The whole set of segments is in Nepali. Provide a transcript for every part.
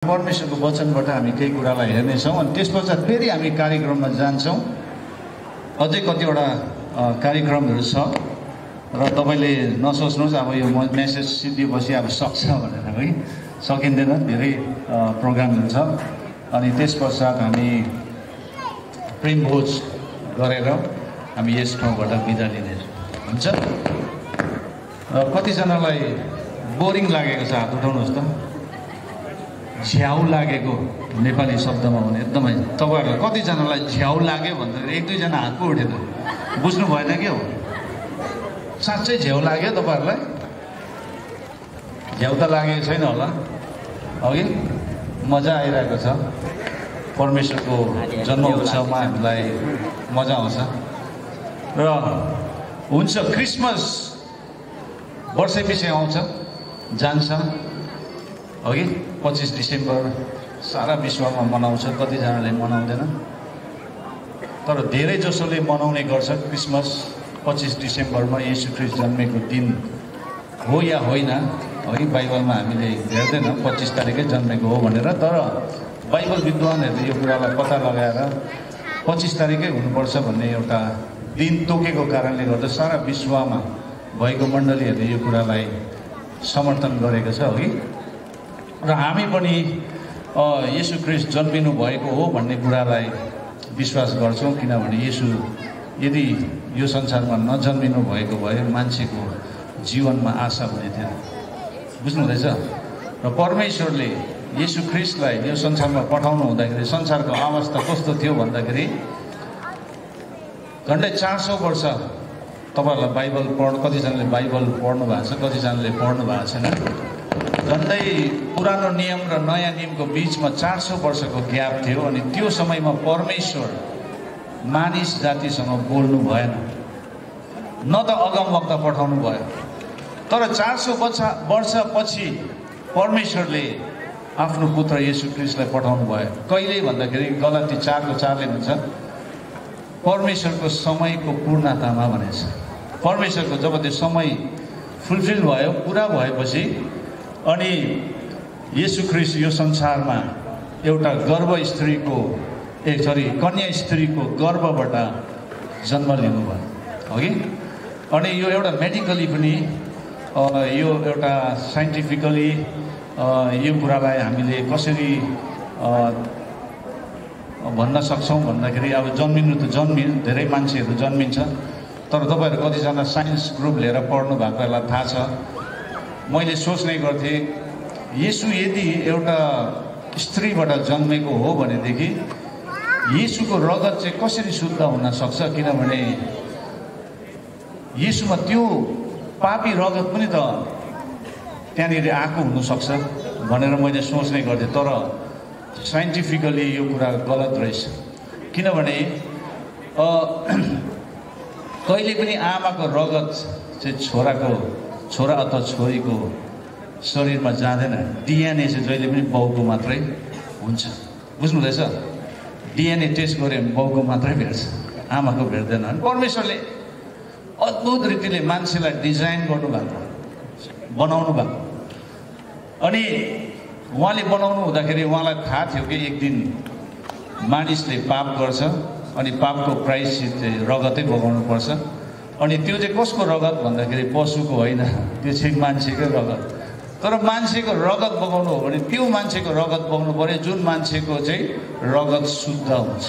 परमेश्वरको वचनबाट हामी केही कुरालाई हेर्नेछौँ अनि त्यसपश्चात फेरि हामी कार्यक्रममा जान्छौँ। अझै कतिवटा कार्यक्रमहरू छ र तपाईँले नसोच्नुहोस् अब यो मेसेज सिद्धिएपछि अब सक्छ भनेर है, सकिँदैन। धेरै प्रोग्रामहरू छ अनि त्यसपश्चात हामी प्रेमभोज गरेर हामी यस ठाउँबाट बिदा लिने हुन्छ। कतिजनालाई बोरिङ लागेको छ? हात उठाउनुहोस् त। झ्याउ लागेको नेपाली शब्दमा भने एकदमै तपाईँहरूलाई कतिजनालाई झ्याउ लाग्यो भन्दाखेरि एक दुईजना हात पो उठेन, बुझ्नु भएन के हो? साँच्चै झ्याउ लाग्यो तपाईँहरूलाई? झ्याउ त लागेको छैन होला, अघि मजा आइरहेको छ। परमेश्वरको जन्म उत्सवमा हामीलाई मजा आउँछ र हुन्छ। क्रिसमस वर्षै पछि आउँछ जान्छ, अघि 25 डिसेम्बर सारा विश्वमा मनाउँछ, कतिजनाले मनाउँदैन। तर धेरै जसोले मनाउने गर्छ क्रिसमस 25 डिसेम्बरमा येशू ख्रीष्ट जन्मेको दिन हो या होइन। है, बाइबलमा हामीले हेर्दैन 25 तारिकै जन्मेको हो भनेर, तर बाइबल विद्वानहरूले यो कुरालाई पत्ता लगाएर 25 तारिकै हुनुपर्छ भन्ने एउटा दिन तोकेको कारणले गर्दा सारा विश्वमा भएको मण्डलीहरूले यो कुरालाई समर्थन गरेको छ। है, र हामी पनि येशू ख्रीष्ट जन्मिनु भएको हो भन्ने कुरालाई विश्वास गर्छौँ। किनभने येशू यदि यो संसारमा नजन्मिनु भएको भए मान्छेको जीवनमा आशा हुने थिएन, बुझ्नुहुँदैछ? र परमेश्वरले येशू ख्रीष्टलाई यो संसारमा पठाउनु हुँदाखेरि संसारको अवस्था कस्तो थियो भन्दाखेरि झन्डै 400 वर्ष। तपाईँहरूलाई बाइबल कतिजनाले बाइबल पढ्नु भएको छ, कतिजनाले पढ्नु भएको छैन। झन्डै पुरानो नियम र नयाँ नियमको बिचमा 400 वर्षको ग्याप थियो अनि त्यो समयमा परमेश्वर मानिस जातिसँग बोल्नु भएन, न त अगमवक्ता पठाउनु भयो। तर 400 वर्षपछि परमेश्वरले आफ्नो पुत्र येशू ख्रीष्टलाई पठाउनु भयो। कहिले भन्दाखेरि गलाती 4:4ले भन्छ परमेश्वरको समयको पूर्णतामा भनेछ। परमेश्वरको जब त्यो समय फुलफिल भयो, पुरा भएपछि अनि येशू ख्रीष्ट यो संसारमा एउटा कन्या स्त्रीको गर्भबाट जन्म लिनुभयो, अघि। अनि यो एउटा मेडिकली पनि यो एउटा साइन्टिफिकली यो कुरालाई हामीले कसरी भन्न सक्छौँ भन्दाखेरि अब जन्मिनु त धेरै मान्छेहरू जन्मिन्छ, तर तपाईँहरू कतिजना साइन्स ग्रुप लिएर पढ्नु भएकोलाई थाहा छ। मैले सोच्ने गर्थेँ येशू यदि एउटा स्त्रीबाट जन्मेको हो भनेदेखि येशूको रगत चाहिँ कसरी शुद्ध हुन सक्छ? किनभने येशूमा त्यो पापी रगत पनि त त्यहाँनिर आएको हुनसक्छ भनेर मैले सोच्ने गर्थेँ। तर साइन्टिफिकली यो कुरा गलत रहेछ। किनभने कहिले पनि आमाको रगत चाहिँ छोरा अथवा छोरीको शरीरमा जाँदैन। डिएनए चाहिँ जहिले पनि बाउको मात्रै हुन्छ, बुझ्नुहुँदैछ? डिएनए टेस्ट गऱ्यो भने बाउको मात्रै भेट्छ, आमाको भेट्दैन। परमेश्वरले अद्भुत रीतिले मान्छेलाई डिजाइन गर्नुभएको, बनाउनु भएको। अनि उहाँले बनाउनु हुँदाखेरि उहाँलाई थाहा थियो कि एक दिन मानिसले पाप गर्छ अनि पापको प्रायश्चित चाहिँ रगतै बगाउनु पर्छ। अनि त्यो चाहिँ कसको रगत भन्दाखेरि पशुको होइन, त्यो चाहिँ मान्छेकै रगत। तर मान्छेको रगत बगाउनु हो भने त्यो मान्छेको रगत बगाउनु पर्यो जुन मान्छेको चाहिँ रगत शुद्ध हुन्छ,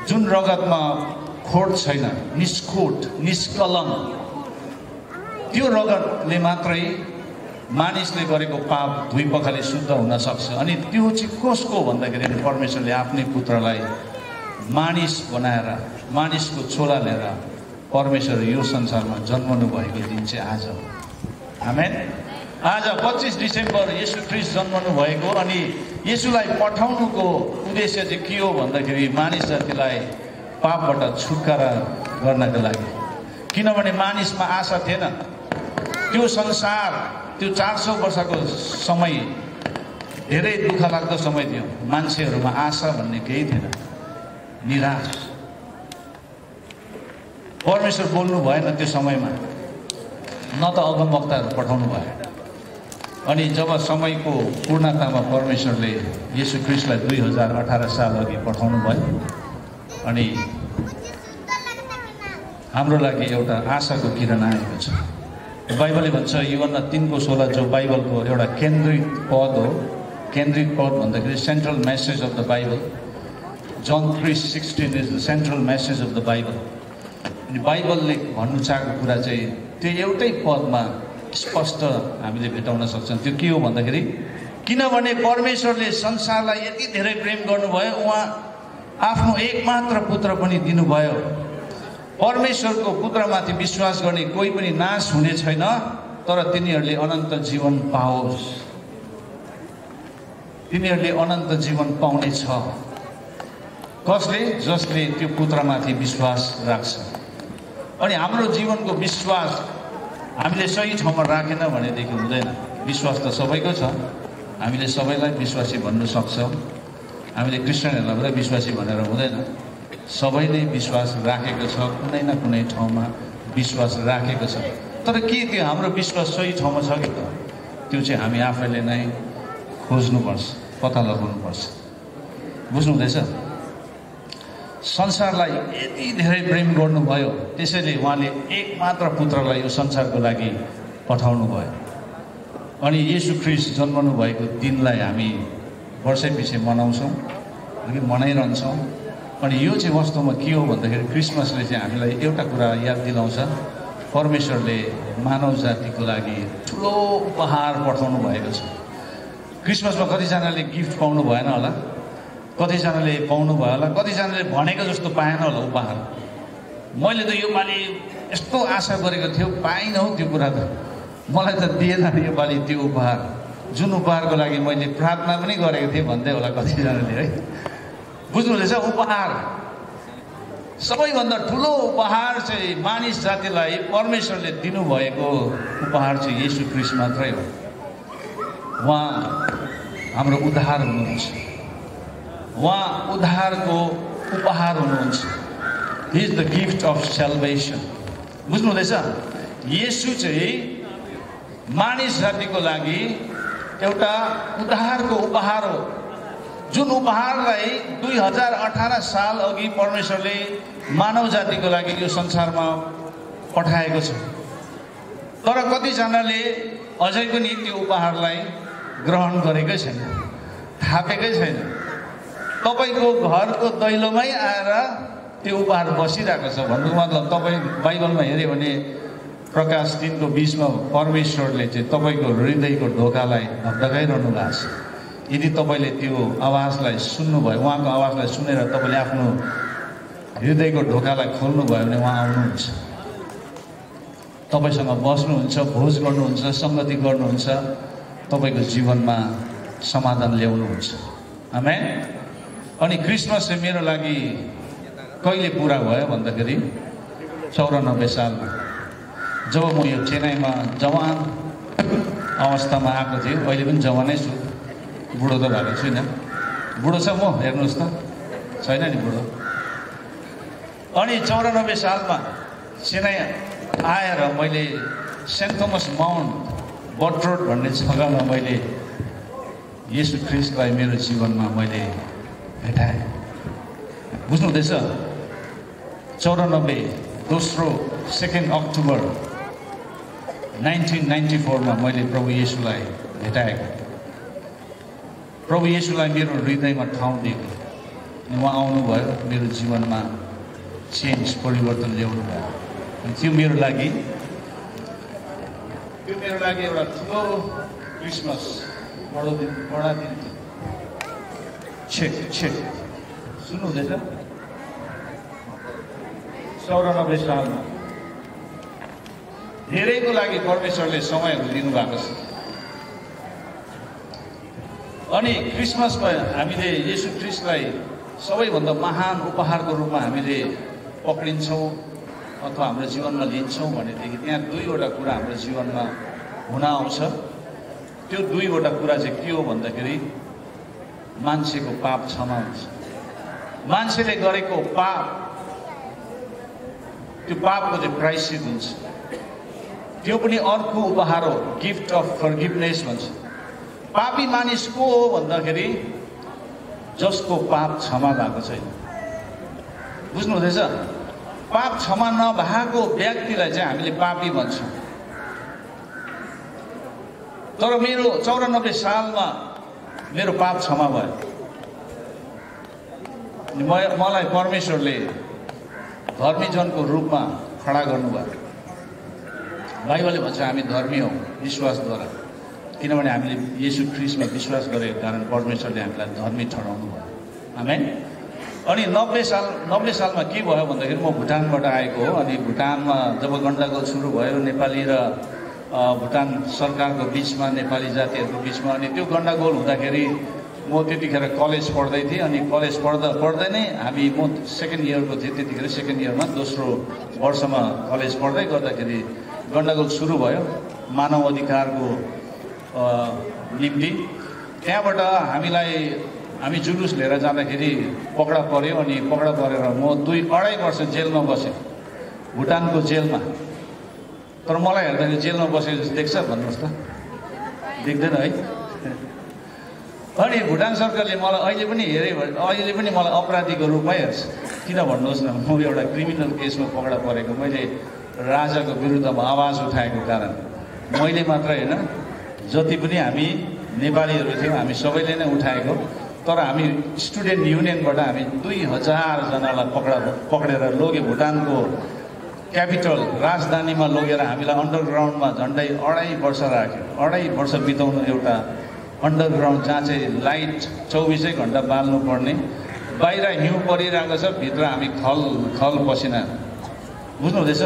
जुन रगतमा खोट छैन, निष्खोट निष्कलङ्क। त्यो रगतले मात्रै मानिसले गरेको पाप धुई पखाली शुद्ध हुन सक्छ। अनि त्यो चाहिँ कसको भन्दाखेरि परमेश्वरले आफ्नै पुत्रलाई मानिस बनाएर मानिसको छोरा लिएर परमेश्वर यो संसारमा जन्मनु भएको दिन चाहिँ आज हो। आमेन। आज 25 डिसेम्बर येशू ख्रीष्ट जन्मनु भएको। अनि येशूलाई पठाउनुको उद्देश्य चाहिँ के हो भन्दाखेरि मानिस जातिलाई पापबाट छुटकारा गर्नको लागि। किनभने मानिसमा आशा थिएन। त्यो संसार, त्यो 400 वर्षको समय धेरै दुःख लाग्दो समय थियो। मान्छेहरूमा आशा भन्ने केही थिएन, निराश। परमेश्वर बोल्नु भएन त्यो समयमा, न त अगमवक्ताहरू पठाउनु भयो। अनि जब समयको पूर्णतामा परमेश्वरले येशू ख्रीष्टलाई 2018 साल अघि पठाउनु भयो अनि हाम्रो लागि एउटा आशाको किरण आएको छ। बाइबलले भन्छ यूहन्ना 3:16 जो बाइबलको एउटा केन्द्रित पद हो। केन्द्रित पद भन्दाखेरि central message of the Bible. John 3:16 is the central message of the Bible. अनि बाइबलले भन्नु चाहेको कुरा चाहिँ त्यो एउटै पदमा स्पष्ट हामीले भेटाउन सक्छौँ। त्यो के हो भन्दाखेरि किनभने परमेश्वरले संसारलाई यति धेरै प्रेम गर्नुभयो उहाँ आफ्नो एकमात्र पुत्र पनि दिनुभयो। परमेश्वरको पुत्रमाथि विश्वास गर्ने कोही पनि नाश हुने छैन तर तिनीहरूले अनन्त जीवन पाओस्। तिनीहरूले अनन्त जीवन पाउने छ। कसले? जसले त्यो पुत्रमाथि विश्वास राख्छ। अनि हाम्रो जीवनको विश्वास हामीले सही ठाउँमा राखेन भनेदेखि हुँदैन। विश्वास त सबैको छ। हामीले सबैलाई विश्वासी भन्नु सक्छौँ। हामीले क्रिस्चियनहरूलाई मात्रै विश्वासी भनेर हुँदैन। सबैले विश्वास राखेको छ, कुनै न कुनै ठाउँमा विश्वास राखेको छ। तर के त्यो हाम्रो विश्वास सही ठाउँमा छ कि त? त्यो चाहिँ हामी आफैले नै खोज्नुपर्छ, पत्ता लगाउनुपर्छ। बुझ्नुहुँदैछ? संसारलाई यति धेरै प्रेम गर्नुभयो त्यसैले उहाँले एकमात्र पुत्रलाई यो संसारको लागि पठाउनु भयो। अनि येशू ख्रीष्ट जन्मनु भएको दिनलाई हामी वर्षैपछि मनाउँछौँ, मनाइरहन्छौँ। अनि यो चाहिँ वास्तवमा के हो भन्दाखेरि क्रिसमसले चाहिँ हामीलाई एउटा कुरा याद दिलाउँछ। परमेश्वरले मानव जातिको लागि ठुलो उपहार पठाउनु भएको छ। क्रिसमसमा कतिजनाले गिफ्ट पाउनु भएन होला, कतिजनाले पाउनु भयो होला, कतिजनाले भनेको जस्तो पाएन होला उपहार। मैले त यो पालि यस्तो आशा गरेको थियो, पाइनँ हौ त्यो कुरा त। मलाई त दिएन यो पालि त्यो उपहार, जुन उपहारको लागि मैले प्रार्थना पनि गरेको थिएँ भन्दै होला कतिजनाले है। बुझ्नुहुँदैछ? उपहार, सबैभन्दा ठुलो उपहार चाहिँ मानिस जातिलाई परमेश्वरले दिनुभएको उपहार चाहिँ येशू ख्रीष्ट मात्रै हो। उहाँ हाम्रो उद्धार हुनुहुन्छ। उहाँ उद्धारको उपहार हुनुहुन्छ। He is the gift of salvation. बुझ्नुहुँदैछ? येशू चाहिँ मानिस जातिको लागि एउटा उद्धारको उपहार हो। जुन उपहारलाई 2018 साल अघि परमेश्वरले मानव जातिको लागि यो संसारमा पठाएको छ। तर कतिजनाले अझै पनि त्यो उपहारलाई ग्रहण गरेकै छैन, थापेकै छैन। तपाईँको घरको दैलोमै आएर त्यो उपहार बसिरहेको छ। भन्नुको मतलब तपाईँ बाइबलमा हेऱ्यो भने प्रकाश 3:20 परमेश्वरले चाहिँ तपाईँको हृदयको ढोकालाई ढकढकाइरहनु भएको छ। यदि तपाईँले त्यो आवाजलाई सुन्नुभयो, उहाँको आवाजलाई सुनेर तपाईँले आफ्नो हृदयको ढोकालाई खोल्नुभयो भने उहाँ आउनुहुन्छ, तपाईँसँग बस्नुहुन्छ, भोज गर्नुहुन्छ, सङ्गति गर्नुहुन्छ, तपाईँको जीवनमा समाधान ल्याउनुहुन्छ। आमेन। अनि क्रिसमस चाहिँ मेरो लागि कहिले पुरा भयो भन्दाखेरि 94 सालमा जब म यो चेन्नईमा जवान अवस्थामा आएको थिएँ। अहिले पनि जवानै छु, बुढो त भएको छुइनँ। बुढो छ म, हेर्नुहोस् त, छैन नि बुढो। अनि 94 सालमा चेन्नई आएर मैले saint Thomas mount Butt road भन्ने जग्गामा मैले येशू ख्रीष्टलाई मेरो जीवनमा मैले भेटाएँ। बुझ्नुहुँदैछ? 94 2 अक्टोबर 1994 मा मैले प्रभु येशूलाई भेटाएको। प्रभु येशूलाई मेरो हृदयमा ठाउँ दिएको। उहाँ आउनुभयो, मेरो जीवनमा चेन्ज, परिवर्तन ल्याउनु भयो। त्यो मेरो लागि एउटा ठुलो क्रिसमस, बडा दिन छेक सुन्नुहुँदैछ? 94 सालमा धेरैको लागि परमेश्वरले समयहरू दिनुभएको छ। अनि क्रिसमसमा हामीले येशू ख्रीष्टलाई सबैभन्दा महान उपहारको रूपमा हामीले पक्रिन्छौँ अथवा हाम्रो जीवनमा लिन्छौँ भनेदेखि त्यहाँ दुईवटा कुरा हाम्रो जीवनमा हुन आउँछ। त्यो दुईवटा कुरा चाहिँ के हो भन्दाखेरि मान्छेको पाप क्षमा हुन्छ। मान्छेले गरेको पाप, त्यो पापको चाहिँ प्रायश्चित हुन्छ। त्यो पनि अर्को उपहार हो, गिफ्ट अफ फर्गिभनेस भन्छ। पापी मानिस को हो भन्दाखेरि जसको पाप क्षमा भएको छैन। बुझ्नु हुँदैछ? पाप क्षमा नभएको व्यक्तिलाई चाहिँ हामीले पापी भन्छौँ। तर मेरो 94 सालमा मेरो पाप क्षमा भयो। मलाई परमेश्वरले धर्मीजनको रूपमा खडा गर्नुभयो। बाइबलले भन्छ हामी धर्मी हौँ विश्वासद्वारा, किनभने हामीले येशू ख्रीष्टमा विश्वास गरेको कारण परमेश्वरले हामीलाई धर्मी ठहराउनु भयो। आमेन। अनि 90 सालमा के भयो भन्दाखेरि म भुटानबाट आएको हो। अनि भुटानमा जब गण्डगोल सुरु भयो नेपाली र भुटान सरकारको बिचमा, नेपाली जातिहरूको बिचमा, अनि त्यो गण्डगोल हुँदाखेरि म त्यतिखेर कलेज पढ्दै थिएँ। अनि कलेज पढ्दै नै म सेकेन्ड इयरको थिएँ त्यतिखेर। सेकेन्ड इयरमा दोस्रो वर्षमा कलेज पढ्दै गर्दाखेरि गण्डगोल सुरु भयो मानव अधिकारको निम्ति। त्यहाँबाट हामी जुलुस लिएर जाँदाखेरि पक्रा पर्यो। अनि पक्रा परेर म 2-2.5 वर्ष जेलमा बसेँ, भुटानको जेलमा। तर मलाई हेर्दाखेरि जेलमा बसेको जस्तो देख्छ भन्नुहोस् त? देख्दैन है? अनि भुटान सरकारले मलाई अहिले पनि मलाई अपराधीको रूपमै हेर्छ। किन भन्नुहोस् न, म एउटा क्रिमिनल केसमा पक्रा परेको, मैले राजाको विरुद्धमा आवाज उठाएको कारण। मैले मात्र होइन, जति पनि हामी नेपालीहरू थियौँ हामी सबैले नै उठाएको। तर हामी स्टुडेन्ट युनियनबाट हामी 2000 जनालाई पक्रेर लग्यो भुटानको क्यापिटल राजधानीमा लगेर हामीलाई अन्डरग्राउन्डमा झन्डै 2.5 वर्ष राख्यो। 2.5 वर्ष बिताउनु एउटा अन्डरग्राउन्ड, जहाँ चाहिँ लाइट 24 घन्टा बाल्नु पर्ने। बाहिर हिउँ परिरहेको छ, भित्र हामी खल पसिना। बुझ्नु हुँदैछ?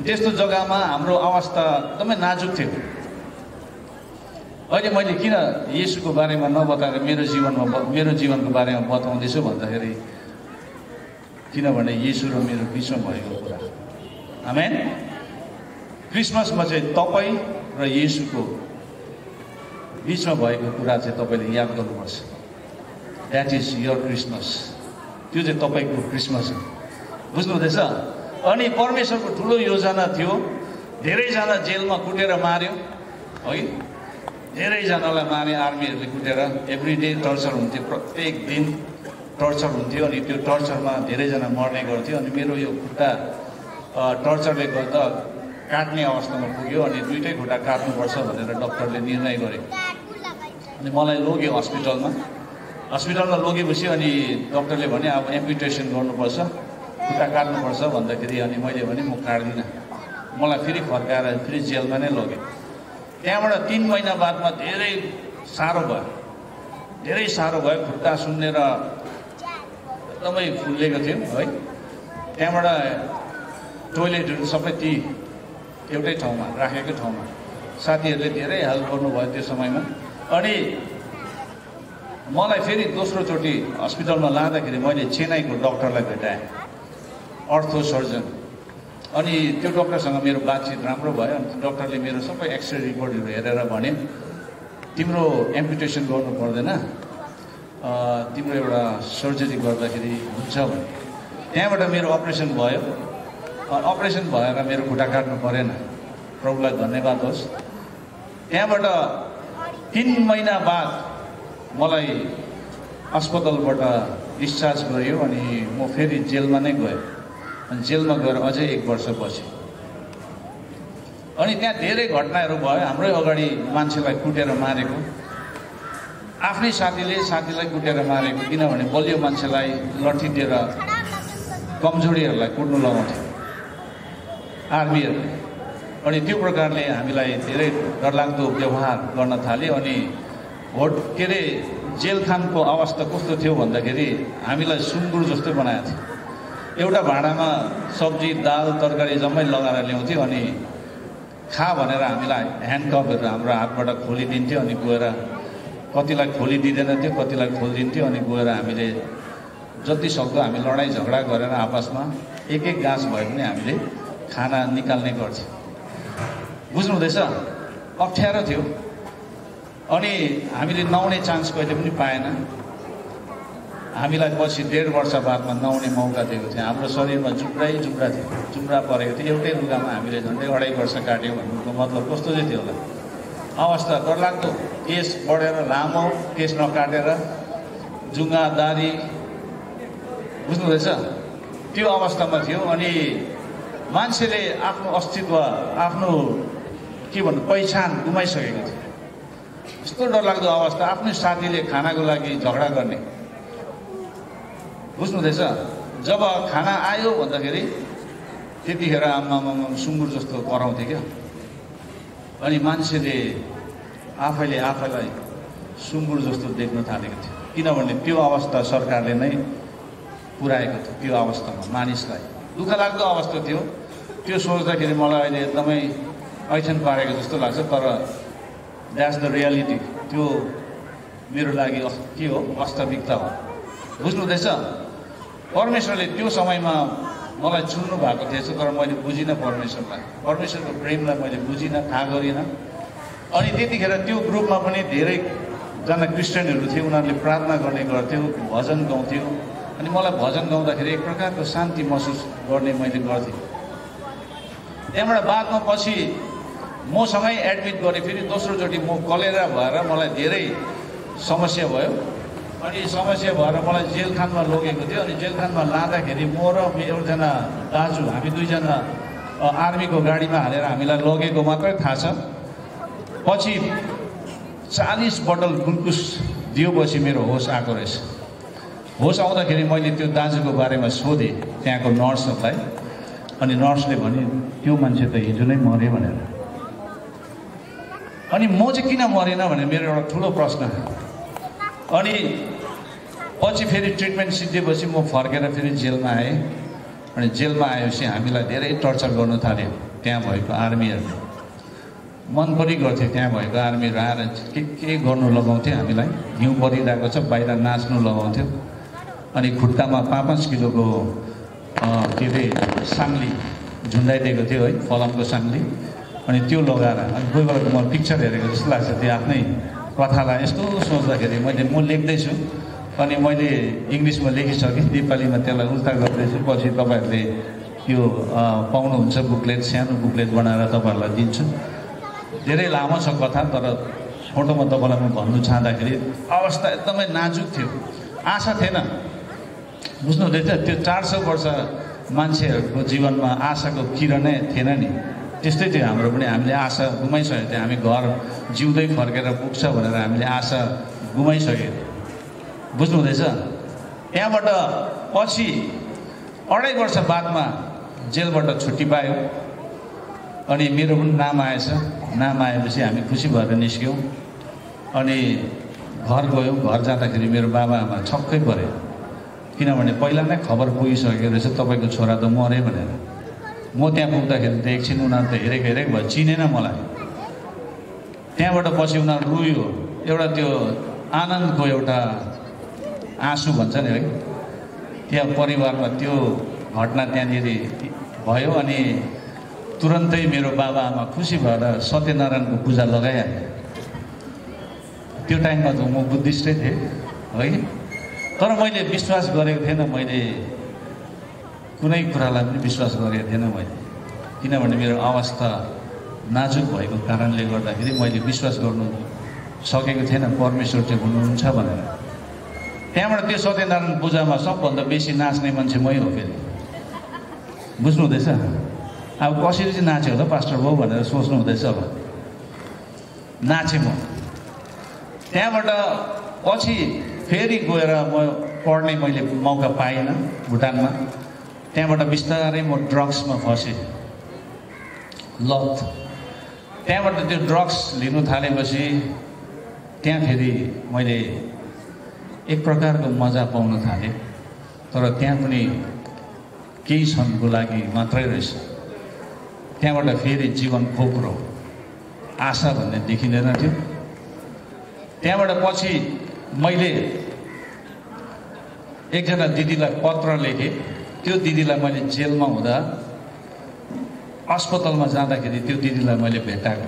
त्यस्तो जग्गामा हाम्रो अवस्था एकदमै नाजुक थियो। अहिले मैले किन येशूको बारेमा नबताएर मेरो जीवनको बारेमा बताउँदैछु भन्दाखेरि, किनभने येशू र मेरो बिचमा भएको कुरा। आमेन। क्रिसमसमा चाहिँ तपाईँ र येशूको बिचमा भएको कुरा चाहिँ तपाईँले याद गर्नुपर्छ। That is your Christmas. त्यो चाहिँ तपाईँको क्रिसमस हो। बुझ्नु हुँदैछ? अनि परमेश्वरको ठुलो योजना थियो। धेरैजना जेलमा कुटेर मार्यो है, धेरैजनालाई मारे आर्मीहरूले कुटेर। एभ्रिडे टर्चर हुन्थ्यो, प्रत्येक दिन टर्चर हुन्थ्यो। अनि त्यो टर्चरमा धेरैजना मर्ने गर्थ्यो। अनि मेरो यो खुट्टा टर्चरले गर्दा काट्ने अवस्थामा पुग्यो। अनि 2टै खुट्टा काट्नुपर्छ भनेर डक्टरले निर्णय गरे। अनि मलाई लग्यो हस्पिटलमा लगेपछि अनि डक्टरले भने अब एम्पुटेसन गर्नुपर्छ, खुट्टा काट्नुपर्छ भन्दाखेरि अनि मैले भने म काट्दिनँ। मलाई फेरि फर्काएर फेरि जेलमा नै लग्यो। त्यहाँबाट 3 महिना बादमा धेरै साह्रो भयो। खुट्टा सुन्नेर एकदमै फुलेको थियो है। त्यहाँबाट टोइलेटहरू सबै ती एउटै ठाउँमा राखेकै ठाउँमा। साथीहरूले धेरै हेल्प गर्नुभयो त्यो समयमा। अनि मलाई फेरि दोस्रोचोटि हस्पिटलमा लाँदाखेरि मैले चेन्नईको डक्टरलाई भेटाएँ, अर्थो सर्जन। अनि त्यो डक्टरसँग मेरो बातचित राम्रो भयो। अनि डक्टरले मेरो सबै एक्सरे रिपोर्टहरू हेरेर भने, तिम्रो एम्पुटेसन गर्नु पर्दैन, तिम्रो एउटा सर्जरी गर्दाखेरि हुन्छ भने। त्यहाँबाट मेरो अपरेसन भयो। अपरेसन भएर मेरो खुट्टा काट्नु परेन। प्रभुलाई धन्यवाद होस्। त्यहाँबाट 3 महिना बाद मलाई अस्पतालबाट डिस्चार्ज गर्यो। अनि म फेरि जेलमा नै गएँ। अनि जेलमा गएर अझै 1 वर्ष बसेँ। अनि त्यहाँ धेरै घटनाहरू भयो। हाम्रै अगाडि मान्छेलाई कुटेर मारेको, आफ्नै साथीलाई कुटेर मारेको। किनभने बलियो मान्छेलाई लट्ठी दिएर कमजोरीहरूलाई कुट्नु लगाउँथ्यो आर्मीहरूले। अनि त्यो प्रकारले हामीलाई धेरै डरलाग्दो व्यवहार गर्न थाल्यो। अनि जेलखानको अवस्था कस्तो थियो भन्दाखेरि हामीलाई सुँगुर जस्तै बनाएको थियो। एउटा भाँडामा सब्जी दाल तरकारी जम्मै लगाएर ल्याउँथ्यो। अनि खा भनेर हामीलाई ह्यान्डकपहरू हाम्रो हातबाट खोलिदिन्थ्यो। अनि गएर कतिलाई खोलिदिँदैन थियो, कतिलाई खोलिदिन्थ्यो। अनि गएर हामीले जति सक्दो हामी लडाइँ झगडा गरेर आपसमा एक गाँस भए पनि हामीले खाना निकाल्ने गर्थ्यौँ। बुझ्नु हुँदैछ? अप्ठ्यारो थियो। अनि हामीले नुहाउने चान्स कहिले पनि पाएन। हामीलाई पछि 1.5 वर्ष बादमा नुहाउने मौका दिएको थियो। हाम्रो शरीरमा जुम्रा थियो, जुम्रा परेको थियो। एउटै लुगामा हामीले झन्डै 2.5 वर्ष काट्यौँ भन्नुको मतलब कस्तो चाहिँ थियो होला? अवस्था डरलाग्दो, केस बढेर लामो, केस नकाटेर जुङ्गा दारी, बुझ्नुहुँदैछ, त्यो अवस्थामा थियो। अनि मान्छेले आफ्नो अस्तित्व, आफ्नो के भन्नु पहिचान गुमाइसकेको थियो। यस्तो डरलाग्दो अवस्था, आफ्नै साथीले खानाको लागि झगडा गर्ने, बुझ्नुहुँदैछ। जब खाना आयो भन्दाखेरि त्यतिखेर आमामा सुँगुर जस्तो कराउँथे क्या। अनि मान्छेले आफैले आफैलाई सुँगुर जस्तो देख्न थालेको थियो, किनभने त्यो अवस्था सरकारले नै पुर्याएको थियो। त्यो अवस्थामा मानिसलाई दुःख लाग्दो अवस्था थियो। त्यो सोच्दाखेरि मलाई अहिले एकदमै ऐछन पारेको जस्तो लाग्छ, तर द्याट्स द रियालिटी। त्यो मेरो लागि के हो, वास्तविकता हो, बुझ्नुहुँदैछ। परमेश्वरले त्यो समयमा मलाई चुन्नु भएको थिएछ, तर मैले बुझिनँ परमेश्वरलाई, परमेश्वरको प्रेमलाई मैले बुझिनँ, थाहा गरिनँ। अनि त्यतिखेर त्यो ग्रुपमा पनि धेरैजना क्रिस्चियनहरू थिए, उनीहरूले प्रार्थना गर्ने गर्थ्यो, भजन गाउँथ्यो। अनि मलाई भजन गाउँदाखेरि एक प्रकारको शान्ति महसुस गर्ने मैले गर्थेँ। त्यहाँबाट बादमा पछि मसँगै एडमिट गरेँ। फेरि दोस्रोचोटि म कलेरा भएर मलाई धेरै समस्या भयो। अनि समस्या भएर मलाई जेलखानमा लगेको थियो। अनि जेलखानमा लाँदाखेरि म र एउटाजना दाजु, हामी दुईजना आर्मीको गाडीमा हालेर हामीलाई लगेको मात्रै थाहा छ। पछि 40 बोतल ग्लुकोज दिएपछि मेरो होस आएको रहेछ। होस आउँदाखेरि मैले त्यो दाजुको बारेमा सोधेँ त्यहाँको नर्सहरूलाई। अनि नर्सले भने त्यो मान्छे त हिजो नै मऱ्यो भनेर। अनि म चाहिँ किन मरेन भने मेरो एउटा ठुलो प्रश्न। अनि पछि फेरि ट्रिटमेन्ट सिद्धिएपछि म फर्केर फेरि जेलमा आएँ। अनि जेलमा आएपछि हामीलाई धेरै टर्चर गर्नु थाल्यो त्यहाँ भएको आर्मीहरूले। मन पनि गर्थ्यो त्यहाँ भएको आर्मीहरू आएर के गर्नु लगाउँथ्यो हामीलाई। हिउँ परिरहेको छ, बाहिर नाच्नु लगाउँथ्यो। अनि खुट्टामा 5-5 किलोको के अरे साङ्ली झुन्डाइदिएको थियो है, फलामको साङ्ली। अनि त्यो लगाएर, अनि कोही बेला म पिक्चर हेरेको जस्तो लाग्छ त्यो आफ्नै कथालाई। यस्तो सोच्दाखेरि म लेख्दैछु, अनि मैले इङ्ग्लिसमा लेखिसकेँ, नेपालीमा त्यसलाई उल्टा गर्दैछु। पछि तपाईँहरूले यो पाउनुहुन्छ बुकलेट, सानो बुकलेट बनाएर तपाईँहरूलाई दिन्छु। धेरै लामो छ कथा, तर छोटोमा तपाईँलाई म भन्नु चाहँदाखेरि अवस्था एकदमै नाजुक थियो, आशा थिएन, बुझ्नुहुँदैछ। त्यो 400 वर्ष मान्छेहरूको जीवनमा आशाको किरणै थिएन नि, त्यस्तै थियो हाम्रो पनि। हामीले आशा गुमाइसकेको थियो, हामी घर जिउँदै फर्केर पुग्छ भनेर हामीले आशा गुमाइसक्यो, बुझ्नुहुँदैछ। त्यहाँबाट पछि 2.5 वर्ष बादमा जेलबाट छुट्टी पायो। अनि मेरो पनि नाम आएछ। नाम आएपछि हामी खुसी भएर निस्क्यौँ। अनि घर गयौँ। घर जाँदाखेरि मेरो बाबा आमा छक्कै परे, किनभने पहिला नै खबर पुगिसकेको रहेछ तपाईँको छोरा त मरे भनेर। म त्यहाँ पुग्दाखेरि त एकछिन उनीहरू त हेरेको भयो, चिनेन मलाई। त्यहाँबाट पछि उनीहरू रोयो। एउटा त्यो आनन्दको एउटा आँसु भन्छ नि है, त्यहाँ परिवारमा त्यो घटना त्यहाँनिर भयो। अनि तुरन्तै मेरो बाबा आमा खुसी भएर सत्यनारायणको पूजा लगाइहाले। त्यो टाइममा त म बुद्धिस्टै थिएँ है, तर मैले विश्वास गरेको थिएन। मैले कुनै कुरालाई पनि विश्वास गरेको थिएन मैले, किनभने मेरो अवस्था नाजुक भएको कारणले गर्दाखेरि मैले विश्वास गर्नु सकेको थिएन परमेश्वर चाहिँ हुनुहुन्छ भनेर। त्यहाँबाट त्यो सत्यनारायण पूजामा सबभन्दा बेसी नाच्ने मान्छे मै हो फेरि, बुझ्नुहुँदैछ। अब कसरी चाहिँ नाच्यो होला पास्टर बाउ भनेर सोच्नु हुँदैछ। अब नाचेँ म। त्यहाँबाट पछि फेरि गएर म पढ्ने मैले मौका पाइनँ भुटानमा। त्यहाँबाट बिस्तारै म ड्रग्समा फसेँ, लत। त्यहाँबाट त्यो ड्रग्स लिनु थालेपछि त्यहाँ फेरि मैले एक प्रकारको मजा पाउन थालेँ, तर त्यहाँ पनि केही क्षणको लागि मात्रै रहेछ। त्यहाँबाट फेरि जीवन खोक्रो, आशा भन्ने देखिँदैन थियो। त्यहाँबाट पछि मैले एकजना दिदीलाई पत्र लेखेँ। त्यो दिदीलाई मैले जेलमा हुँदा अस्पतालमा जाँदाखेरि त्यो दिदीलाई मैले भेटाएको।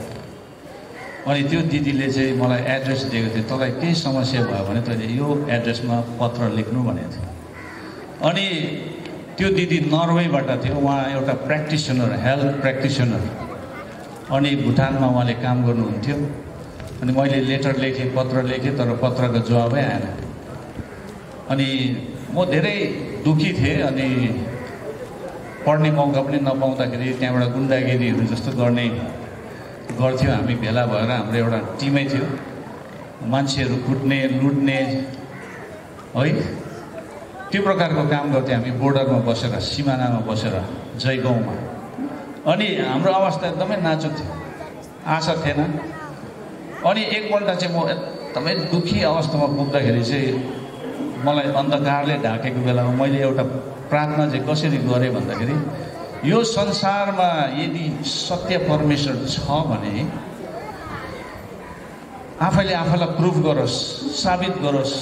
अनि त्यो दिदीले चाहिँ मलाई एड्रेस दिएको थियो, तँलाई केही समस्या भयो भने तैँले यो एड्रेसमा पत्र लेख्नु भनेको थियो। अनि त्यो दिदी नर्वेबाट थियो, उहाँ एउटा प्र्याक्टिसनर, हेल्थ प्र्याक्टिसनर। अनि भुटानमा उहाँले काम गर्नुहुन्थ्यो। अनि मैले लेटर लेखेँ, पत्र लेखेँ, तर पत्रको जवाबै आएन। अनि म धेरै दुखी थिएँ। अनि पढ्ने मौका पनि नपाउँदाखेरि त्यहाँबाट गुन्डागिरीहरू जस्तो गर्थ्यो हामी। भेला भएर हाम्रो एउटा टिमै थियो, मान्छेहरू कुट्ने, लुट्ने है, त्यो प्रकारको काम गर्थ्यौँ हामी बोर्डरमा बसेर, सिमानामा बसेर, जयगाउँमा। अनि हाम्रो अवस्था एकदमै नाजुक थियो, आशा थिएन। अनि एकपल्ट चाहिँ म एकदमै दुखी अवस्थामा पुग्दाखेरि चाहिँ मलाई अन्धकारले ढाकेको बेलामा मैले एउटा प्रार्थना चाहिँ कसरी गरेँ भन्दाखेरि, यो संसारमा यदि सत्य परमेश्वर छ भने आफैले आफैलाई प्रुभ गरोस्, साबित गरोस्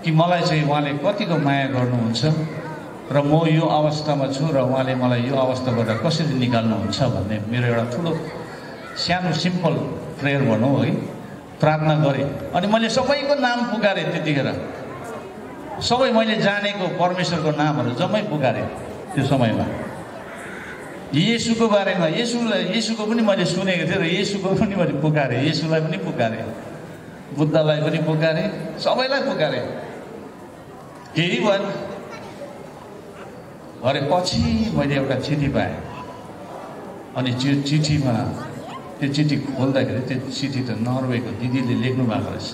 कि मलाई चाहिँ उहाँले कतिको माया गर्नुहुन्छ र म यो अवस्थामा छु र उहाँले मलाई यो अवस्थाबाट कसरी निकाल्नुहुन्छ भन्ने मेरो एउटा ठुलो सानो सिम्पल प्रेयर भनौँ है, प्रार्थना गरेँ। अनि मैले सबैको नाम पुकारेँ। त्यतिखेर सबै मैले जानेको परमेश्वरको नामहरू जम्मै पुकारेँ। त्यो समयमा येशूको बारेमा, येशूको पनि मैले सुनेको थिएँ र येशूको पनि मैले पुकारेँ, येशूलाई पनि पुकारेँ, बुद्धलाई पनि पुकारेँ, सबैलाई पुकारेँ, केही भएन। अरे पछि मैले एउटा चिठी पाएँ। अनि त्यो चिठीमा, त्यो चिठी खोल्दाखेरि त्यो चिठी त नर्वेको दिदीले लेख्नु भएको रहेछ।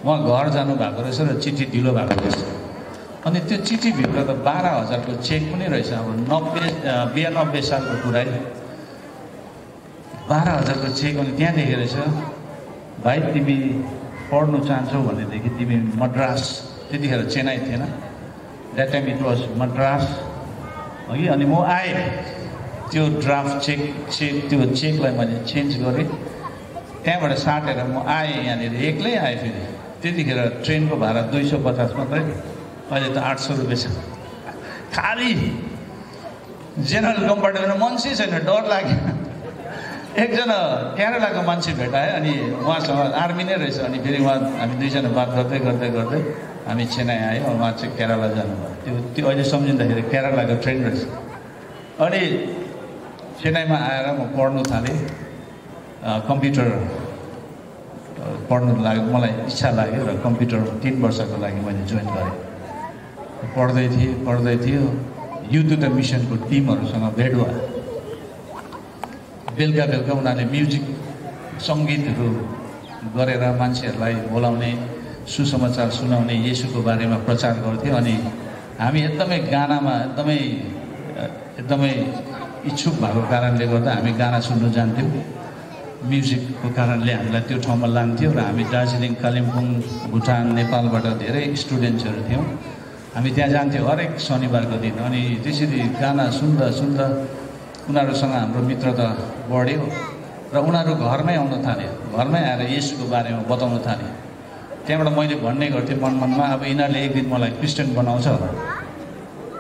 उहाँ घर जानुभएको रहेछ र चिठी ढिलो भएको रहेछ। अनि त्यो चिठीभित्र त 12,000 को चेक पनि रहेछ। अब 92 सालको कुरा, 12,000 को चेक। अनि त्यहाँ लेखेको रहेछ, भाइ तिमी पढ्नु चाहन्छौ भनेदेखि तिमी मद्रास, त्यतिखेर चेन्नई थिएन, that time it was Madras है। अनि म आएँ, त्यो ड्राफ्ट चेक त्यो चेकलाई मैले चेन्ज गरेँ, त्यहाँबाट साटेर म आएँ यहाँनिर, एक्लै आएँ। फेरि त्यतिखेर ट्रेनको भाडा 250 मात्रै, अहिले त 800 रुपियाँ छ। खाली जेनरल कम्पार्टमेन्टमा मान्छे छैन, डर लाग्यो। एकजना केरलाको मान्छे भेटाएँ, अनि उहाँसँग आर्मी नै रहेछ। अनि फेरि हामी दुईजना बात गर्दै हामी चेन्नई आयौँ। उहाँ चाहिँ केरला जानुभयो। त्यो अहिले सम्झिँदाखेरि केरलाको ट्रेन रहेछ। अनि चेन्नईमा आएर म पढ्नु थालेँ, कम्प्युटर पढ्नु लाग्यो, मलाई इच्छा लाग्यो र कम्प्युटर 3 वर्षको लागि मैले जोइन गरेँ। पढ्दै थियो युथ द मिसनको टिमहरूसँग भेट भयो। बेलुका उनीहरूले म्युजिक सङ्गीतहरू गरेर मान्छेहरूलाई बोलाउने, सुसमाचार सुनाउने, येशूको बारेमा प्रचार गर्थ्यो। अनि हामी एकदमै गानामा एकदमै इच्छुक भएको कारणले गर्दा हामी गाना सुन्नु जान्थ्यौँ। म्युजिकको कारणले हामीलाई त्यो ठाउँमा लान्थ्यो र हामी दार्जिलिङ, कालिम्पोङ, भुटान, नेपालबाट धेरै स्टुडेन्ट्सहरू थियौँ। हामी त्यहाँ जान्थ्यौँ हरेक शनिबारको दिन। अनि त्यसरी गाना सुन्दा उनीहरूसँग हाम्रो मित्रता बढ्यो र उनीहरू घरमै आउन थाल्यो। घरमै आएर येशूको बारेमा बताउन थाल्यो। त्यहाँबाट मैले भन्ने गर्थेँ मनमा, अब यिनीहरूले एक दिन मलाई क्रिस्चियन बनाउँछ,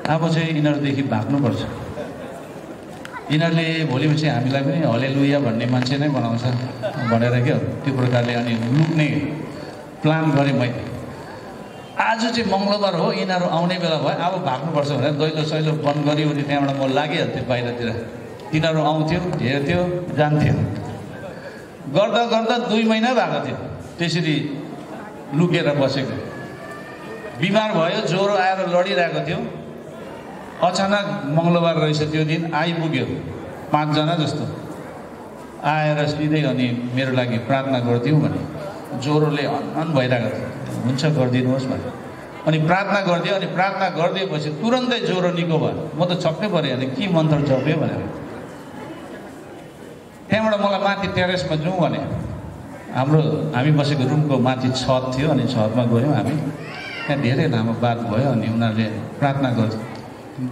अब चाहिँ यिनीहरूदेखि भाग्नुपर्छ। यिनीहरूले भोलिपछि हामीलाई पनि हलेलुया भन्ने मान्छे नै बनाउँछ भनेर क्या त्यो प्रकारले अनि लुक्ने प्लान गरेँ मैले। आज चाहिँ मङ्गलबार हो, यिनीहरू आउने बेला भयो, अब भाग्नुपर्छ भनेर दैलो सैलो बन्द गऱ्यो भने त्यहाँबाट म लागिहाल्थेँ बाहिरतिर। तिनीहरू आउँथ्यो, हेर्थ्यो, जान्थ्यो। गर्दा 2 महिना भएको थियो त्यसरी लुकेर बसेको। बिमार भयो, ज्वरो आएर लडिरहेको थियो। अचानक मङ्गलबार रहेछ त्यो दिन, आइपुग्यो 5 जना जस्तो आएर सिधै अनि मेरो लागि प्रार्थना गरिदिउँ भने। ज्वरोले हन भइरहेको थियो, हुन्छ गरिदिनुहोस् भने। अनि प्रार्थना गरिदियो। अनि प्रार्थना गरिदिएपछि तुरन्तै ज्वरो निको भयो। म त छक्कै परेँ, अनि के मन्त्र जप्यो भनेर। त्यहाँबाट मलाई माथि टेरेसमा जाउँ भने, हामी बसेको रुमको माथि छत थियो। अनि छतमा गयौँ हामी, त्यहाँ धेरै लामो बात भयो। अनि उनीहरूले प्रार्थना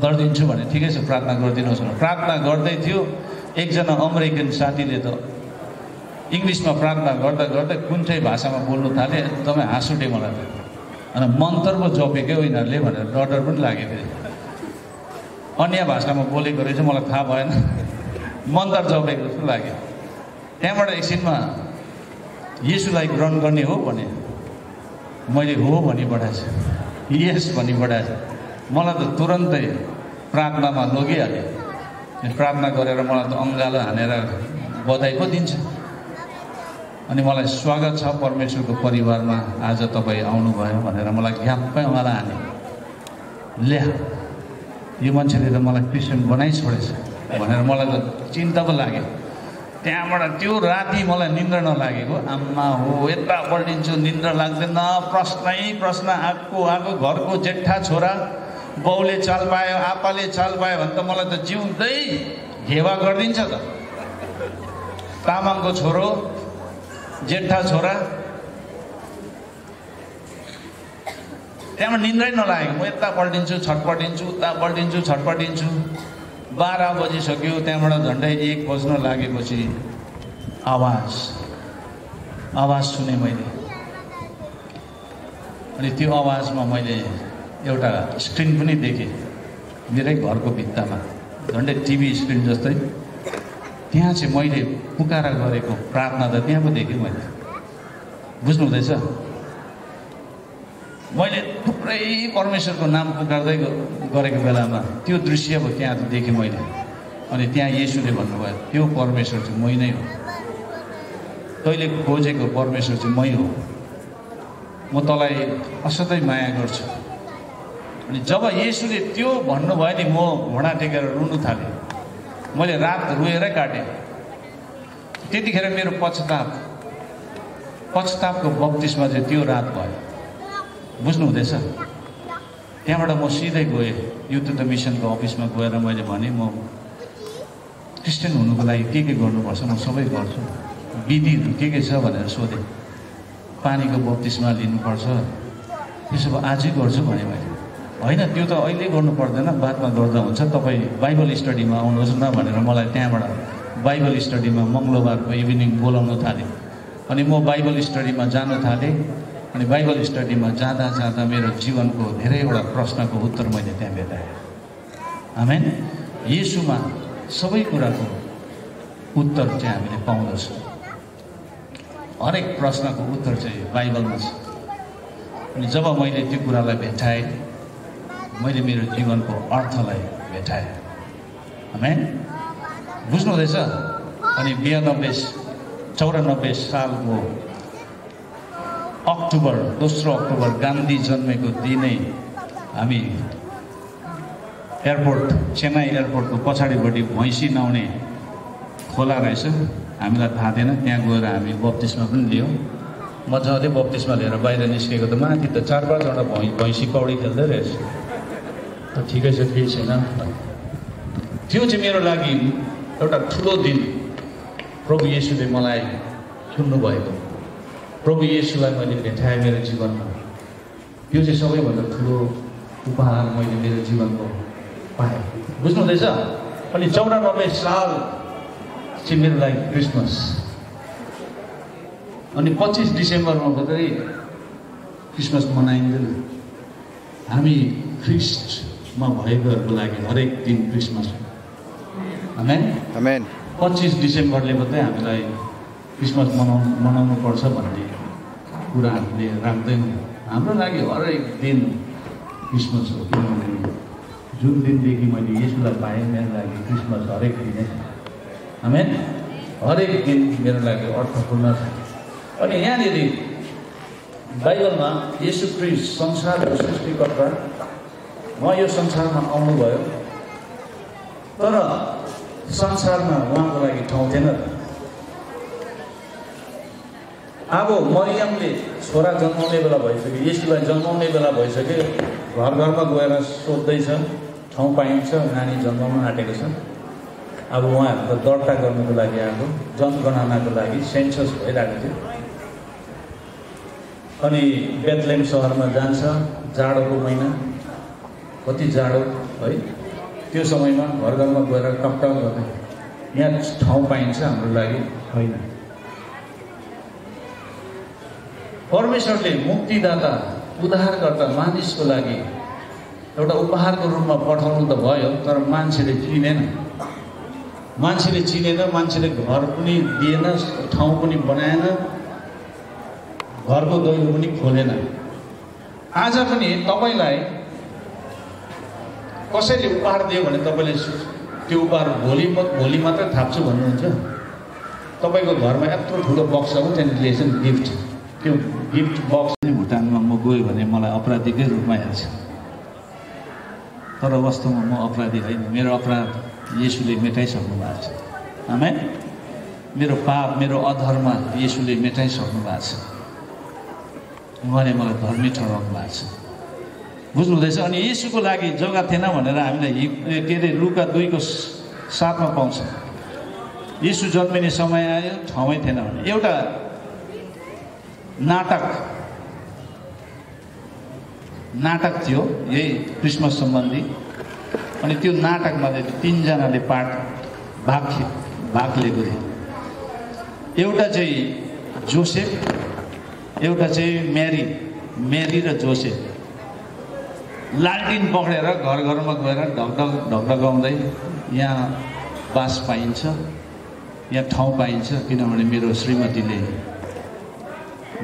गरिदिन्छु भने, ठिकै छ प्रार्थना गरिदिनुहोस् भने प्रार्थना गर्दै थियो। एकजना अमेरिकन साथीले त इङ्ग्लिसमा प्रार्थना गर्दा कुन चाहिँ भाषामा बोल्नु थाले, एकदमै हाँस उठ्यो मलाई त। अनि मन्त्र पो जपेकै हो यिनीहरूले भनेर डर पनि लागेको थियो। अन्य भाषामा बोलेको रहेछ, मलाई थाहा भएन, मन्त्र जपेको जस्तो लाग्यो। त्यहाँबाट एकछिनमा येशूलाई ग्रहण गर्ने हो भने मैले हो भनी बढाएछु, यस भनी बढाएछु। मलाई त तुरन्तै प्रार्थनामा लगिहाल्यो। प्रार्थना गरेर मलाई त अङ्गालो हानेर बधाई पो दिन्छ। अनि मलाई स्वागत छ परमेश्वरको परिवारमा आज तपाईँ आउनुभयो भनेर मलाई ग्याप्पै मलाई हाने ल्या यो मान्छेले त मलाई क्रिस्चियन बनाइछोडेछ भनेर मलाई त चिन्ता पो लाग्यो। त्यहाँबाट त्यो राति मलाई निन्द्रा नलागेको आम्मा हो यता पल्टिन्छु निन्द्रा लाग्दैन प्रश्न आएको घरको जेठा छोरा बाउले चाल पायो आपाले चाल पायो भने त मलाई त जिउँदै घेवा गरिदिन्छ त। तामाङको छोरो जेठा छोरा त्यहाँबाट निन्द्रै नलागेको म यता पल्टिन्छु छटपटिन्छु उता पल्टिन्छु छटपटिन्छु 12 बजिसक्यो। त्यहाँबाट झन्डै 1 बज्न लागेपछि आवाज सुने मैले अनि त्यो आवाजमा मैले एउटा स्क्रिन पनि देखेँ मेरै घरको भित्तामा झन्डै टिभी स्क्रिन जस्तै। त्यहाँ चाहिँ मैले पुकारा गरेको प्रार्थना त त्यहाँ पो देखेँ मैले। बुझ्नु हुँदैछ? मैले थुप्रै परमेश्वरको नाम पुकार्दै गरेको बेलामा त्यो दृश्य अब त्यहाँ देखेँ मैले। अनि त्यहाँ येशूले भन्नुभयो त्यो परमेश्वर चाहिँ मै नै हो, तैँले खोजेको परमेश्वर चाहिँ मै हो, म तँलाई असाध्यै माया गर्छु। अनि जब येशूले त्यो भन्नुभयो नि म घोडा टेकेर रुनु थालेँ। मैले रात रोएरै काटेँ। त्यतिखेर मेरो पश्चातापको बत्तिसमा चाहिँ त्यो रात भयो। बुझ्नु हुँदैछ? त्यहाँबाट म सिधै गएँ युथ मिसनको अफिसमा गएर मैले भने म क्रिस्चियन हुनुको लागि के गर्नुपर्छ म सबै गर्छु, विधिहरू के छ भनेर सोधेँ। पानीको बत्तिसमा लिनुपर्छ, त्यसो भए आजै गर्छु भने मैले। होइन त्यो त अहिले गर्नु पर्दैन बादमा गर्दा हुन्छ, तपाईँ बाइबल स्टडीमा आउनुहोस् न भनेर मलाई त्यहाँबाट बाइबल स्टडीमा मङ्गलबारको इभिनिङ बोलाउन थालेँ। अनि म बाइबल स्टडीमा जान थालेँ। अनि बाइबल स्टडीमा जाँदा जाँदा मेरो जीवनको धेरैवटा प्रश्नको उत्तर मैले त्यहाँ भेटाएँ। आमेन। येशूमा सबै कुराको उत्तर चाहिँ हामीले पाउँदछौँ। हरेक प्रश्नको उत्तर चाहिँ बाइबलमा छ। अनि जब मैले त्यो कुरालाई भेटाएँ मैले मेरो जीवनको अर्थलाई भेटाएँ। आमेन। बुझ्नु हुँदैछ? अनि 94 सालको दोस्रो अक्टोबर गान्धी जन्मेको दिनै हामी चेन्नई एयरपोर्टको पछाडिपट्टि भैँसी नुहाउने खोला रहेछ, हामीलाई थाहा थिएन। त्यहाँ गएर हामी बत्तिसमा पनि लियौँ। मजाले बत्तिसमा लिएर बाहिर निस्केको त माथि त 4-5 भैँसी पौडी खेल्दै रहेछ। त ठिकै छ केही छैन। त्यो चाहिँ मेरो लागि एउटा ठुलो दिन। प्रभु येशूले मलाई चुन्नुभएको, प्रभु येशूलाई मैले भेटाएँ मेरो जीवनमा। यो चाहिँ सबैभन्दा ठुलो उपहार मैले मेरो जीवनको पाएँ। बुझ्नु हुँदैछ? अनि 94 साल चाहिँ मेरो लागि क्रिसमस। अनि 25 डिसेम्बरमा मात्रै क्रिसमस मनाइँदैन। हामी ख्रिस्टमा भएकोहरूको लागि हरेक दिन क्रिसमस। आमेन। 25 डिसेम्बरले मात्रै हामीलाई क्रिसमस मनाउनु पर्छ भन्ने कुरा हामीले राख्दैनौँ। हाम्रो लागि हरेक दिन क्रिसमस हो। किनभने जुन दिनदेखि मैले येशूलाई पाएँ मेरो लागि क्रिसमस हरेक दिनै छ। आमेन। हरेक दिन मेरो लागि अर्थपूर्ण छ। अनि यहाँनिर बाइबलमा येशू ख्रिस्ट संसारको सृष्टिकर्ता उहाँ यो संसारमा आउनुभयो, तर संसारमा उहाँको लागि ठाउँ थिएन। अब मरियमले छोरा जन्माउने बेला भइसक्यो, येशूलाई जन्माउने बेला भइसक्यो। घर घरमा गएर सोध्दैछ ठाउँ पाइन्छ, नानी जन्माउन आँटेको छ। अब उहाँहरूको दर्ता गर्नुको लागि आएको, जनगणनाको लागि सेन्सस भइरहेको थियो। अनि बेथलेम सहरमा जान्छ, जाडोको महिना, कति जाडो है। त्यो समयमा घर घरमा गएर टकटक गर्ने यहाँ ठाउँ पाइन्छ हाम्रो लागि होइन। परमेश्वरले मुक्तिदाता उद्धारकर्ता मानिसको लागि एउटा उपहारको रूपमा पठाउनु त भयो, तर मान्छेले चिनेन। मान्छेले घर पनि दिएन, ठाउँ पनि बनाएन, घरको दैलो पनि खोलेन। आज पनि तपाईँलाई कसैले उपहार दियो भने तपाईँले त्यो उपहार भोलि मात्रै थाप्छु भन्नुहुन्छ? तपाईँको घरमा यत्रो ठुलो बक्स हो त्यहाँदेखि दिएछ नि गिफ्ट, त्यो गिफ्ट बक्स नि भुटानमा म गएँ भने मलाई अपराधीकै रूपमा हेर्छ। तर वास्तवमा म अपराधी होइन, मेरो अपराध येशूले मेटाइसक्नु भएको छ। आमेन। मेरो पाप, मेरो अधर्म येशूले मेटाइसक्नु भएको छ। उहाँले मलाई धर्मी ठहराउनु भएको छ। बुझ्नु हुँदैछ? अनि येशूको लागि जग्गा थिएन भनेर हामीलाई के अरे लुका 2:7 पाउँछ। येशू जन्मिने समय आयो, ठाउँमै थिएन भने। एउटा नाटक थियो यही क्रिसमस सम्बन्धी। अनि त्यो नाटकमा चाहिँ 3 जनाले भाग लिएको थियो। एउटा चाहिँ जोसेफ, एउटा चाहिँ मेरी र जोसेफ लालटिन पक्रेर घर घरमा गएर ढकढकाउँदै यहाँ बास पाइन्छ, यहाँ ठाउँ पाइन्छ, किनभने मेरो श्रीमतीले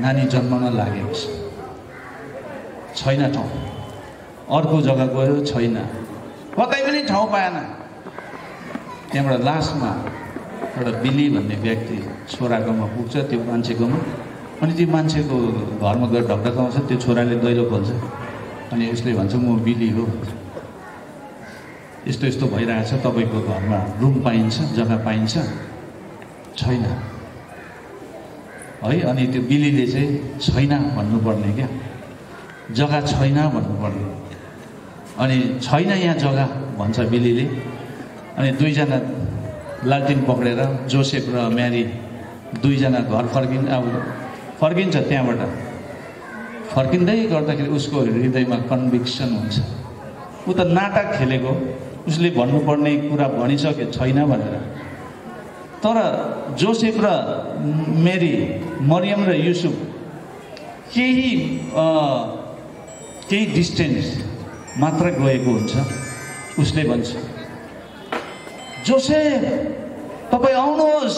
नानी जन्मन लागेको छैन ठाउँ। अर्को जग्गा गयो, छैन, कतै पनि ठाउँ पाएन। त्यहाँबाट लास्टमा एउटा बिली भन्ने व्यक्ति छोराकोमा पुग्छ, त्यो मान्छेकोमा। अनि त्यो मान्छेको घरमा गएर ढकढकाउँछ, त्यो छोराले दैलो खोल्छ। अनि उसले भन्छ म बिली हो, यस्तो यस्तो भइरहेछ, तपाईँको घरमा रुम पाइन्छ, जग्गा पाइन्छ? छैन है। अनि त्यो बिलीले चाहिँ छैन भन्नुपर्ने क्या, जग्गा छैन भन्नुपर्ने। अनि छैन यहाँ जग्गा भन्छ बिलीले। अनि 2 जना लालटिन पक्रेर जोसेफ र मेरी 2 जना घर फर्किन्छ। त्यहाँबाट फर्किँदै गर्दाखेरि उसको हृदयमा कन्भिक्सन हुन्छ। ऊ त नाटक खेलेको, उसले भन्नुपर्ने कुरा भनिसक्यो छैन भनेर। तर जोसेफ र मेरी, मरियम र युसुफ केही डिस्टेन्स मात्र गएको हुन्छ। उसले भन्छ जोसेफ तपाईँ आउनुहोस्,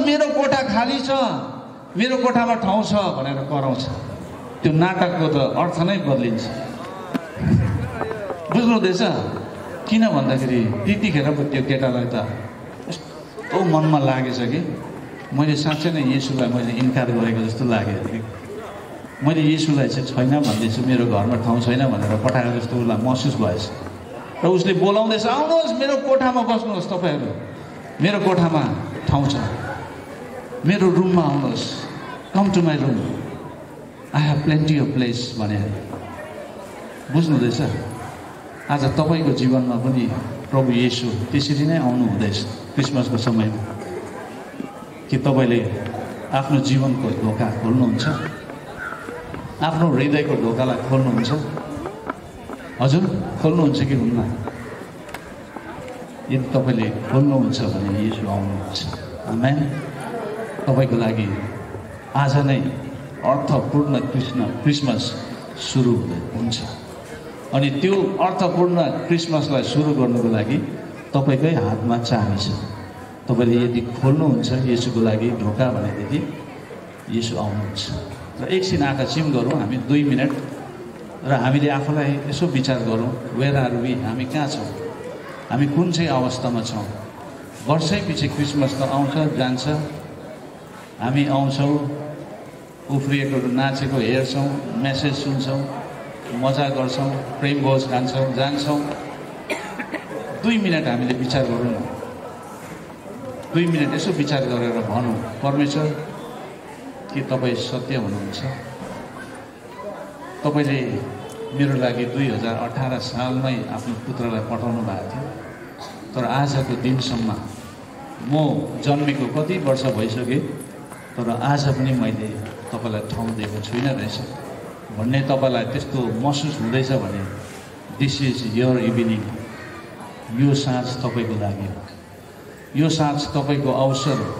मेरो कोठा खाली छ, मेरो कोठामा ठाउँ छ भनेर कराउँछ। त्यो नाटकको त अर्थ नै बदलिन्छ। बुझ्नु हुँदैछ? किन भन्दाखेरि त्यतिखेर पो त्यो केटालाई त यस्तो मनमा लागेछ कि मैले साँच्चै नै येशूलाई मैले इन्कार गरेको जस्तो लाग्यो। मैले येशूलाई चाहिँ छैन भन्दैछु, मेरो घरमा ठाउँ छैन भनेर पठाएको जस्तो उसलाई महसुस भएछ। र उसले बोलाउँदैछ आउनुहोस्, मेरो कोठामा बस्नुहोस्, तपाईँहरू मेरो कोठामा ठाउँ छ, मेरो रुममा आउनुहोस्, come to my room, I have plenty of place भने। बुझ्नु हुँदैछ? आज तपाईँको जीवनमा पनि प्रभु येशू त्यसरी नै आउनु हुँदैछ क्रिसमसको समयमा। कि तपाईँले आफ्नो जीवनको ढोका खोल्नुहुन्छ, आफ्नो हृदयको ढोकालाई खोल्नुहुन्छ? हजुर खोल्नुहुन्छ कि हुन्न? यदि तपाईँले खोल्नुहुन्छ भने येशू आउनुहुन्छ। आमेन। तपाईँको लागि आज नै अर्थपूर्ण क्रिसमस सुरु हुन्छ। अनि त्यो अर्थपूर्ण क्रिसमसलाई सुरु गर्नुको लागि तपाईँकै हातमा चाबी छ। तपाईँले यदि खोल्नुहुन्छ येशूको लागि ढोका भनेदेखि येशू आउनुहुन्छ। र एकछिन आँखा चिम गरौँ हामी 2 मिनट, र हामीले आफूलाई यसो विचार गरौँ, वेयर आर वी, हामी कहाँ छौँ, हामी कुन चाहिँ अवस्थामा छौँ। वर्षै पछि क्रिसमस त आउँछ जान्छ, हामी आउँछौँ, उफ्रिएकोहरू नाचेको हेर्छौँ, मेसेज सुन्छौँ, मजा गर्छौँ, प्रेम भोज खान्छौँ, जान्छौँ। 2 मिनट हामीले विचार गरौँ न। 2 मिनट यसो विचार गरेर भनौँ, परमेश्वर के तपाईँ सत्य हुनुहुन्छ? तपाईँले मेरो लागि 2018 सालमै आफ्नो पुत्रलाई पठाउनु भएको थियो, तर आजको दिनसम्म म जन्मेको कति वर्ष भइसकेँ, तर आज पनि मैले तपाईँलाई ठाउँ दिएको छुइनँ रहेछ भन्ने तपाईँलाई त्यस्तो महसुस हुँदैछ भने दिस इज योर इभिनिङ। यो साँझ तपाईँको लागि हो, यो साँझ तपाईँको अवसर हो,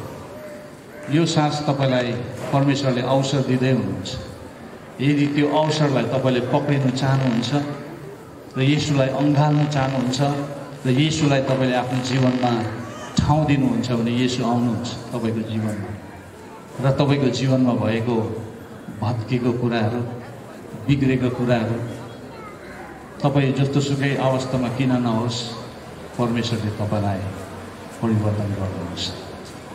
यो साँझ तपाईँलाई परमेश्वरले अवसर दिँदै हुनुहुन्छ। यदि त्यो अवसरलाई तपाईँले पक्रिनु चाहनुहुन्छ र येशूलाई अँगाल्न चाहनुहुन्छ र येशूलाई तपाईँले आफ्नो जीवनमा ठाउँ दिनुहुन्छ भने येशू आउनुहुन्छ तपाईँको जीवनमा। र तपाईँको जीवनमा भएको भत्केको कुराहरू, बिग्रेको कुराहरू, तपाईँ जस्तो सुकै अवस्थामा किन नहोस्, परमेश्वरले तपाईँलाई परिवर्तन गर्नुहुन्छ।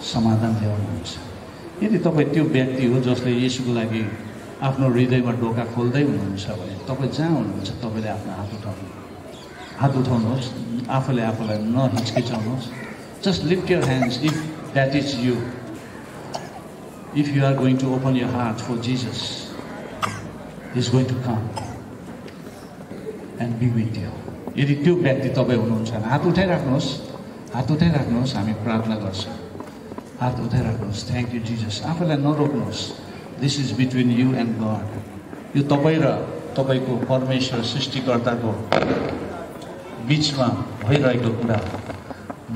समाधान ल्याउनुहुन्छ। यदि तपाईँ त्यो व्यक्ति हो जसले येशूको लागि आफ्नो हृदयमा ढोका खोल्दै हुनुहुन्छ भने तपाईँ जहाँ हुनुहुन्छ तपाईँले आफ्नो हात उठाउनुहोस्, आफूले आफूलाई नहिचकिचाउनुहोस्। Just lift your hands if that is you, if you are going to open your heart for Jesus, he is going to come and be with you. यदि त्यो व्यक्ति तपाईँ हुनुहुन्छ भने हात उठाइराख्नुहोस्, हात उठाइराख्नुहोस्, हामी प्रार्थना गर्छौँ। हात उठाइराख्नुहोस्। Thank you Jesus. आफूलाई नरोक्नुहोस्। This is between you and God. यो तपाईँ र तपाईँको परमेश्वर सृष्टिकर्ताको बिचमा भइरहेको कुरा,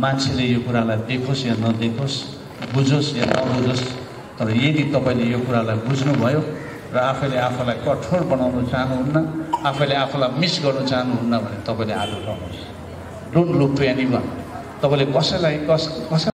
मान्छेले यो कुरालाई देखोस् या नदेखोस्, बुझोस् या नबुझोस्, तर यदि तपाईँले यो कुरालाई बुझ्नुभयो र आफैले आफूलाई कठोर बनाउन चाहनुहुन्न, आफैले आफूलाई मिस गर्न चाहनुहुन्न भने तपाईँले हात उठाउनुहोस्। Don't look to anyone. तपाईँले कसैलाई